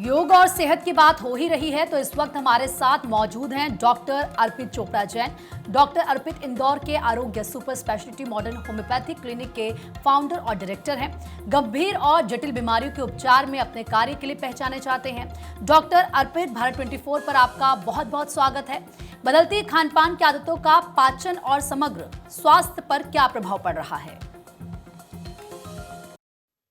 योग और सेहत की बात हो ही रही है तो इस वक्त हमारे साथ मौजूद हैं डॉक्टर अर्पित चोपड़ा जैन। डॉक्टर अर्पित इंदौर के आरोग्य super speciality modern homeopathic clinic के फाउंडर और डायरेक्टर हैं। गंभीर और जटिल बीमारियों के उपचार में अपने कार्य के लिए पहचाने जाते हैं। डॉक्टर अर्पित, भारत 24 पर आपका बहुत बहुत स्वागत है। बदलती खान पान की आदतों का पाचन और समग्र स्वास्थ्य पर क्या प्रभाव पड़ रहा है?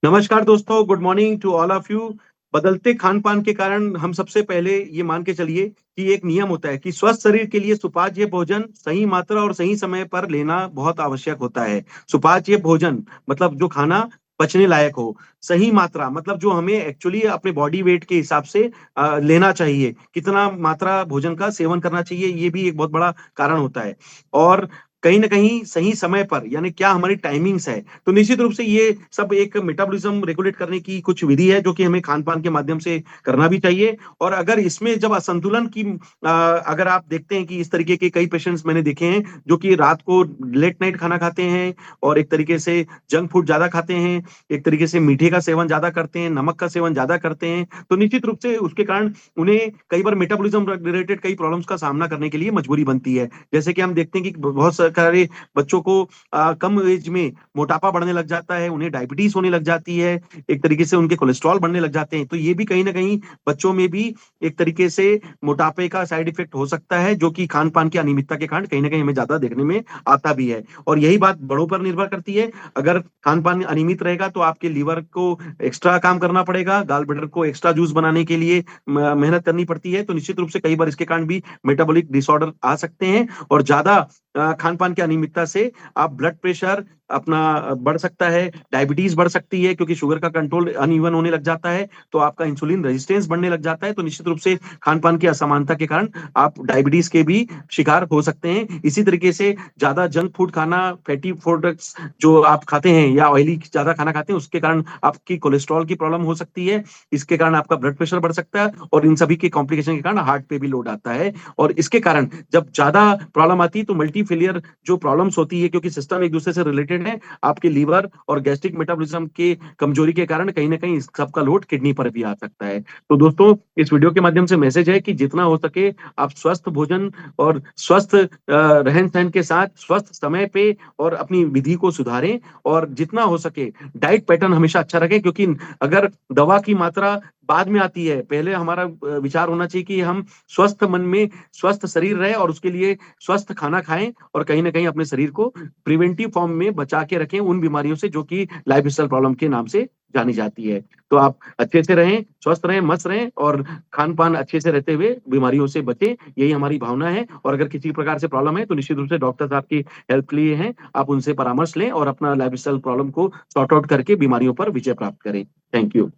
नमस्कार दोस्तों, good morning to all of you. बदलते खान पान के कारण हम सबसे पहले ये मान के चलिए कि एक नियम होता है कि स्वस्थ शरीर के लिए सुपाच्य भोजन सही मात्रा और सही समय पर लेना बहुत आवश्यक होता है। सुपाच्य भोजन मतलब जो खाना पचने लायक हो, सही मात्रा मतलब जो हमें एक्चुअली अपने बॉडी वेट के हिसाब से लेना चाहिए, कितना मात्रा भोजन का सेवन करना चाहिए, ये भी एक बहुत बड़ा कारण होता है। और कहीं न कहीं सही समय पर यानी क्या हमारी टाइमिंग्स है, तो निश्चित रूप से ये सब एक मेटाबॉलिज्म रेगुलेट करने की कुछ विधि है जो कि हमें खान-पान के माध्यम से करना भी चाहिए। और अगर इसमें जब असंतुलन की अगर आप देखते हैं कि इस तरीके के कई पेशेंट्स मैंने देखे हैं जो कि रात को लेट नाइट खाना खाते हैं और एक तरीके से जंक फूड ज़्यादा खाते हैं, एक तरीके से मीठे का सेवन ज़्यादा करते हैं, नमक का सेवन ज़्यादा करते हैं, तो निश्चित रूप से उसके कारण उन्हें कई बार मेटाबॉलिज्म रिलेटेड कई प्रॉब्लम्स का सामना करने के लिए मजबूरी बनती है। जैसे कि हम देखते हैं कि बहुत सारे बच्चों को कम एज में मोटापा बढ़ने लग जाता है, उन्हें डायबिटीज होने लग जाती है, एक तरीके से उनके कोलेस्ट्रॉल बढ़ने लग जाते हैं। तो ये भी कहीं न कहीं बच्चों में भी एक तरीके से मोटापे का साइड इफेक्ट हो सकता है, जो कि खान-पान की अनियमितता के कारण कहीं न कहीं हमें ज़्यादा देखने में आता भी है। और यही बात बड़ों पर निर्भर करती है। अगर खान-पान अनियमित रहेगा तो आपके लीवर को एक्स्ट्रा काम करना पड़ेगा, गॉल ब्लैडर को एक्स्ट्रा जूस बनाने के लिए मेहनत करनी पड़ती है। तो निश्चित रूप से कई बार इसके कारण भी मेटाबॉलिक डिसऑर्डर आ सकते हैं और ज़्यादा खान-पान की अनियमितता से आप ब्लड प्रेशर अपना बढ़ सकता है, डायबिटीज़ बढ़ सकती है क्योंकि शुगर का कंट्रोल अनइवन होने लग जाता है, तो आपका इंसुलिन रेजिस्टेंस बढ़ने लग जाता है, तो निश्चित रूप से खान-पान की असमानता के कारण आप डायबिटीज़ के भी शिकार हो सकते हैं। इसी तरीके से ज़्यादा जंक फूड खाना, फैटी प्रोडक्ट्स जो आप खाते हैं या ऑयली ज़्यादा खाना खाते हैं, उसके कारण आपकी कोलेस्ट्रॉल की प्रॉब्लम हो सकती है, इसके कारण आपका ब्लड प्रेशर बढ़ सकता है और इन सभी के कॉम्प्लिकेशन के कारण हार्ट पे भी लोड आता है। और इसके कारण जब ज़्यादा प्रॉब्लम आती है तो मल्टी फेलियर जो प्रॉब्लम्स होती है, क्योंकि सिस्टम एक दूसरे से रिलेटेड है, आपके लीवर और गैस्ट्रिक मेटाबॉलिज्म के कमजोरी के कारण कहीं न कहीं इस सब का लोड किडनी पर भी आ सकता है। तो दोस्तों, इस वीडियो के माध्यम से मैसेज है कि जितना हो सके आप स्वस्थ भोजन और स्वस्थ रहन-सहन के साथ स्वस्थ समय पे और अपनी विधि को सुधारें और जितना हो सके डाइट पैटर्न हमेशा अच्छा रखें, क्योंकि अगर दवा की मात्रा बाद में आती है, पहले हमारा विचार होना चाहिए कि हम स्वस्थ मन में स्वस्थ शरीर रहे और उसके लिए स्वस्थ खाना खाएँ और कहीं न कहीं अपने शरीर को प्रिवेंटिव फॉर्म में बचा के रखें उन बीमारियों से जो कि लाइफ़स्टाइल प्रॉब्लम के नाम से जानी जाती है। तो आप अच्छे से रहें, स्वस्थ रहें, मस्त रहें और खान-पान अच्छे से रहते हुए बीमारियों से बचें, यही हमारी भावना है। और अगर किसी प्रकार से प्रॉब्लम है तो निश्चित रूप से डॉक्टर साहब की हेल्प के लिए हैं, आप उनसे परामर्श लें और अपना लाइफ़स्टाइल प्रॉब्लम को सॉर्ट आउट करके बीमारियों पर विजय प्राप्त करें। Thank you.